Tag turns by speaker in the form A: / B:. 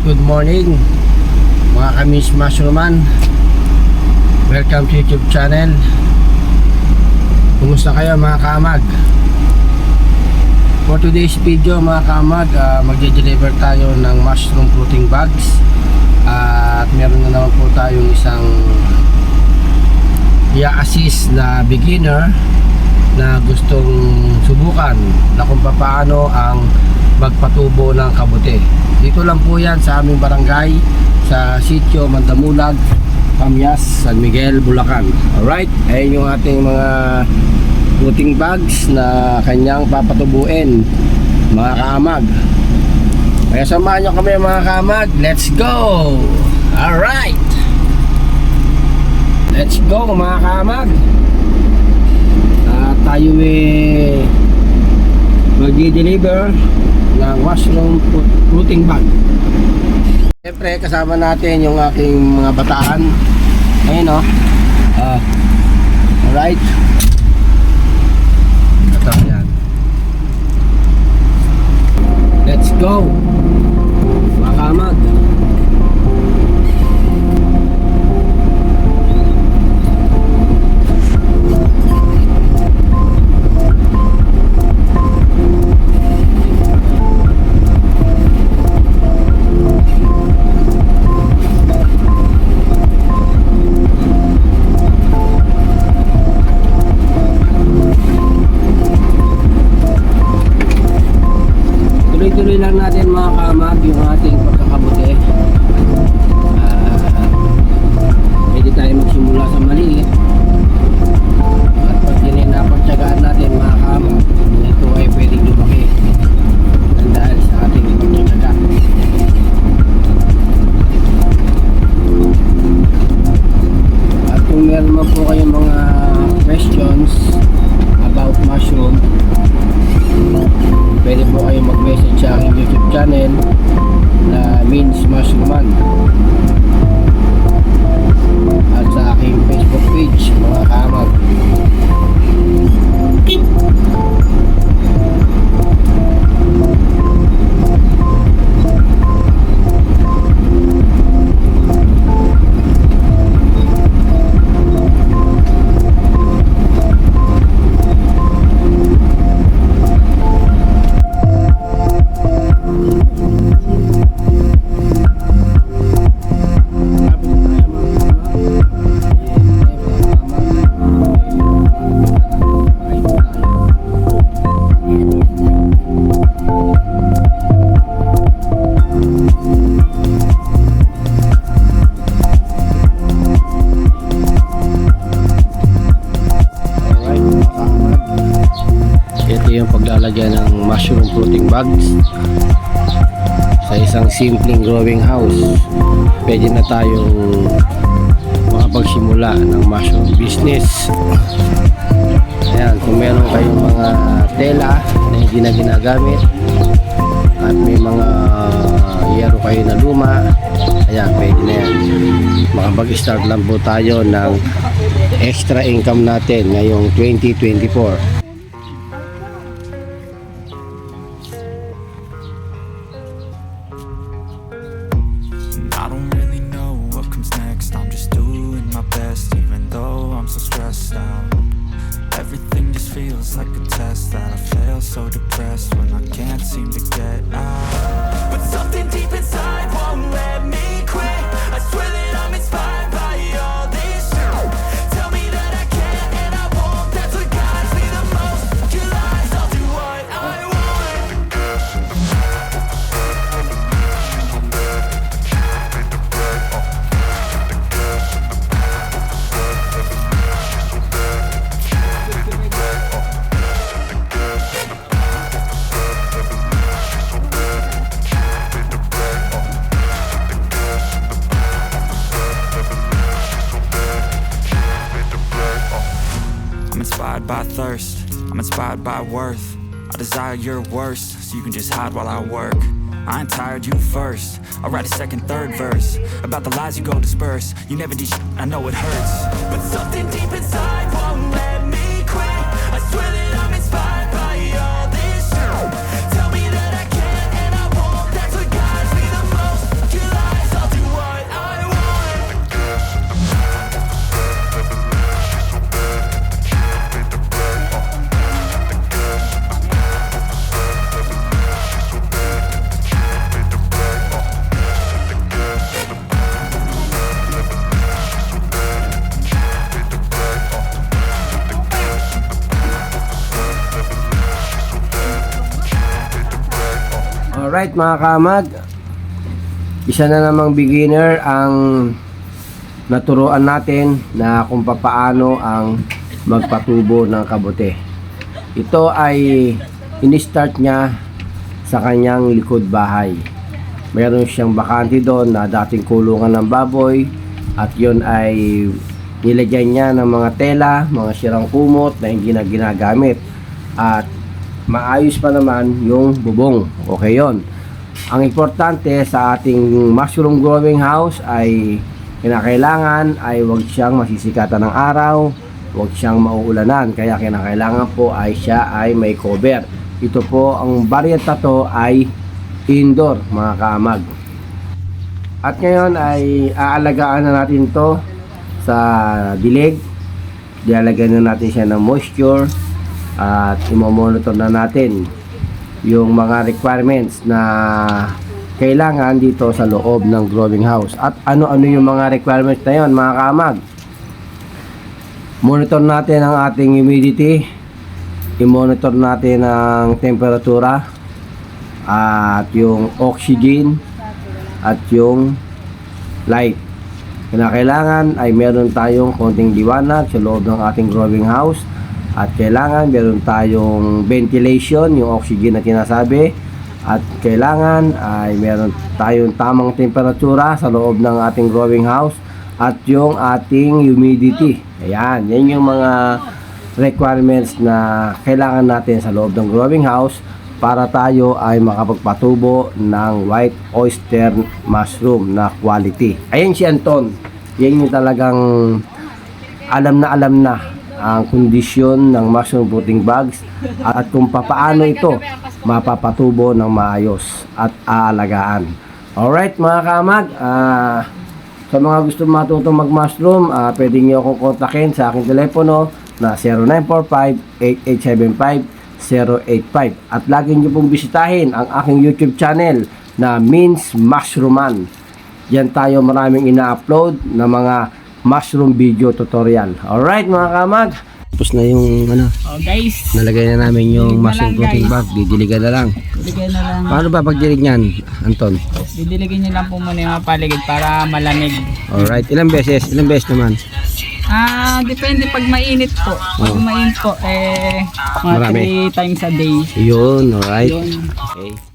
A: Good morning mga kamis Mushroom. Welcome to YouTube channel. Kumusta kayo mga kaamag? For today's video mga kaamag, magde-deliver tayo ng mushroom fruiting bags. At meron na naman po tayong isang i-assist na beginner na gustong subukan na kung paano ang magpatubo ng kabute. Dito lang po yan sa aming barangay sa Sitio Mandamulag, Pamias, San Miguel, Bulacan. Alright, ayun yung ating mga fruiting bags na kanyang papatubuin mga kaamag. Kaya samahan nyo kami mga kaamag. Let's go! Alright, let's go mga kaamag. Tayo mag-deliver ng mushroom fruiting bag. Siyempre kasama natin yung aking mga bataan. Ayun o. Alright. Ito yan. Let's go mga kamag. Tuloy-tuloy lang natin mga kaamag yung ating pagkakabuti. Pwede tayo magsimula sa maliit at pag napagtsagaan natin mga kaamag, ito ay pwedeng lumaki dahil sa ating pagtsatsaga. At kung meron man po kayong mga questions about mushroom, pwede po kayong mag-message sa aking YouTube channel na Means Mushroom at sa aking Facebook page mga kaamag. Yung paglalagyan ng mushroom fruiting bags sa isang simpleng growing house. Pwede na tayong makapagsimula ng mushroom business. Ayan, kung meron kayong mga tela na hindi na ginagamit at may mga yero kayo na luma, Ayan, pwede na yan. Makapag-start lang po tayo ng extra income natin ngayong 2024.
B: I don't really know what comes next. I'm just doing my best, even though I'm so stressed out. Everything just feels like a test that I fail, so depressed when I can't seem to get out. But something deep inside won't let me quit. I swear that I'm inspired by all this shit. Tell me that I can't and I won't. That's what guides me the most. Your lies, I'll do what I want. I'm inspired by thirst, I'm inspired by worth. I desire your worst, so you can just hide while I work. I ain't tired, you first. I'll write a second, third verse about the lies you go disperse. You never did shit, I know it hurts. But something deep inside won't let me quit. I swear that I'm inspired by all this shit. Tell me that I can't and I won't. That's what guides me the most. Your lies, I'll do what I want.
A: Alright mga kamag, isa na namang beginner ang naturuan natin na kung papaano ang magpatubo ng kabute. Ito ay in-start niya sa kanyang likod bahay. Meron siyang bakante doon na dating kulungan ng baboy at yon ay nilagyan niya ng mga tela, mga sirang kumot na hindi na ginagamit at maayos pa naman yung bubong. Okay yon. Ang importante sa ating mushroom growing house ay kinakailangan ay huwag siyang masisikatan ng araw, huwag siyang mauulanan. Kaya kinakailangan po ay siya ay may cover. Ito po, ang variety to ay indoor mga kaamag. At ngayon ay aalagaan na natin to sa dilig. Dialagyan na natin siya ng moisture at i-monitor na natin yung mga requirements na kailangan dito sa loob ng growing house. At ano-ano yung mga requirements na yun mga kaamag. Monitor natin ang ating humidity, i-monitor natin ang temperatura at yung oxygen at yung light. Kailangan ay meron tayong konting liwanag sa loob ng ating growing house. At kailangan meron tayong ventilation, yung oxygen na tinasabi. At kailangan ay meron tayong tamang temperatura sa loob ng ating growing house. At yung ating humidity. Ayan, yan yung mga requirements na kailangan natin sa loob ng growing house para tayo ay makapagpatubo ng white oyster mushroom na quality. Ayan si Anton. Yan yung talagang alam na ang kondisyon ng mushroom fruiting bags at kung papaano ito mapapatubo ng maayos at aalagaan. Alright mga kamag, sa mga gusto matutong mag-mushroom, pwede nyo akong kontakin sa aking telepono na 0945-8875-085 at lagi nyo pong bisitahin ang aking YouTube channel na Means Mushrooman. Yan tayo maraming ina-upload na mga mushroom video tutorial. Alright mga kamag, tapos na yung
C: Oh guys,
A: nalagay na namin yung
C: Dilig na
A: mushroom
C: lang,
A: fruiting
C: guys.
A: bag. Didiligan na lang.
C: diligyan na lang.
A: Paano ba pagdilig niyan, Anton?
C: Didiligin nyo lang po muna yung mga paligid para malamig.
A: Alright, ilang beses? Ilang beses naman?
C: Depende pag mainit po. Pag
A: Oh.
C: mainit po, mga
A: Marami.
C: 3 times a day.
A: Yun, alright.
C: Yun.
A: Okay.